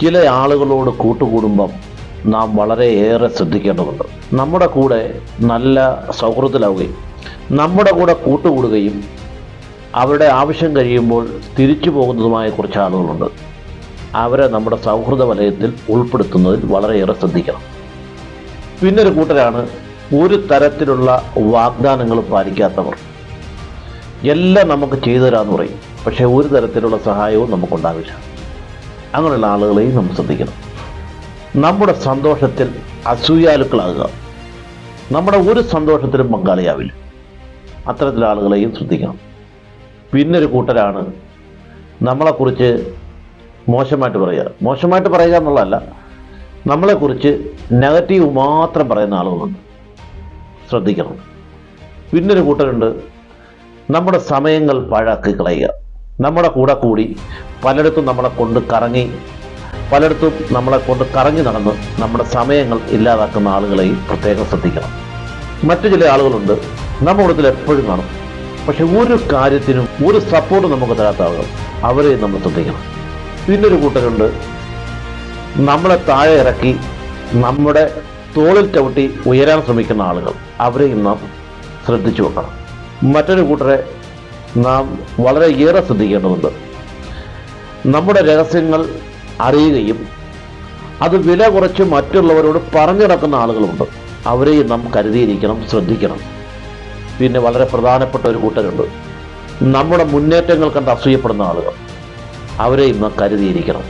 ചില ആളുകളോട് കൂട്ടുകൂടുമ്പം നാം വളരെയേറെ ശ്രദ്ധിക്കേണ്ടതുണ്ട്. നമ്മുടെ കൂടെ നല്ല സൗഹൃദത്തിലാവുകയും നമ്മുടെ കൂടെ കൂട്ടുകൂടുകയും അവരുടെ ആവശ്യം കഴിയുമ്പോൾ തിരിച്ചു പോകുന്നതുമായ കുറച്ച് ആളുകളുണ്ട്. അവരെ നമ്മുടെ സൗഹൃദ വലയത്തിൽ ഉൾപ്പെടുത്തുന്നതിൽ വളരെയേറെ ശ്രദ്ധിക്കണം. പിന്നൊരു കൂട്ടരാണ് ഒരു തരത്തിലുള്ള വാഗ്ദാനങ്ങളും പാലിക്കാത്തവർ. എല്ലാം നമുക്ക് ചെയ്തു തരാമെന്ന് പറയും, പക്ഷേ ഒരു തരത്തിലുള്ള സഹായവും നമുക്കുണ്ടാവില്ല. അങ്ങനെയുള്ള ആളുകളെയും നമ്മൾ ശ്രദ്ധിക്കണം. നമ്മുടെ സന്തോഷത്തിൽ അസൂയാലുക്കളാകുക, നമ്മുടെ ഒരു സന്തോഷത്തിലും പങ്കാളിയാവില്ല. അത്തരത്തിലുള്ള ആളുകളെയും ശ്രദ്ധിക്കണം. പിന്നൊരു കൂട്ടരാണ് നമ്മളെക്കുറിച്ച് മോശമായിട്ട് പറയുക എന്നുള്ളതല്ല, നമ്മളെക്കുറിച്ച് നെഗറ്റീവ് മാത്രം പറയുന്ന ആളുകളുണ്ട്. ശ്രദ്ധിക്കണം. പിന്നൊരു കൂട്ടരുണ്ട് നമ്മുടെ സമയങ്ങൾ പാഴാക്കി കളയുക. നമ്മുടെ കൂടെ കൂടി പലയിടത്തും നമ്മളെ കൊണ്ട് കറങ്ങി നടന്ന് നമ്മുടെ സമയങ്ങൾ ഇല്ലാതാക്കുന്ന ആളുകളെയും പ്രത്യേകം ശ്രദ്ധിക്കണം. മറ്റു ചില ആളുകളുണ്ട് നമ്മുടെ കൂട്ടത്തിൽ എപ്പോഴും കാണും, പക്ഷെ ഒരു കാര്യത്തിനും ഒരു സപ്പോർട്ട് നമുക്ക് തരാത്ത ആളുകൾ, അവരെയും നമ്മൾ ശ്രദ്ധിക്കണം. പിന്നൊരു കൂട്ടരുണ്ട് നമ്മളെ താഴെ ഇറക്കി നമ്മുടെ തോളിൽ ചവിട്ടി ഉയരാൻ ശ്രമിക്കുന്ന ആളുകൾ, അവരെയും നാം ശ്രദ്ധിച്ചു വെക്കണം. മറ്റൊരു കൂട്ടരെ നാം വളരെയേറെ ശ്രദ്ധിക്കേണ്ടതുണ്ട്. നമ്മുടെ രഹസ്യങ്ങൾ അറിയുകയും അത് വില കുറച്ച് മറ്റുള്ളവരോട് പറഞ്ഞു നടക്കുന്ന ആളുകളുണ്ട്, അവരെയും നാം കരുതിയിരിക്കണം, ശ്രദ്ധിക്കണം. പിന്നെ വളരെ പ്രധാനപ്പെട്ട ഒരു കൂട്ടരുണ്ട് നമ്മുടെ മുന്നേറ്റങ്ങൾ കണ്ട് അസൂയപ്പെടുന്ന ആളുകൾ, അവരെയും നാം കരുതിയിരിക്കണം.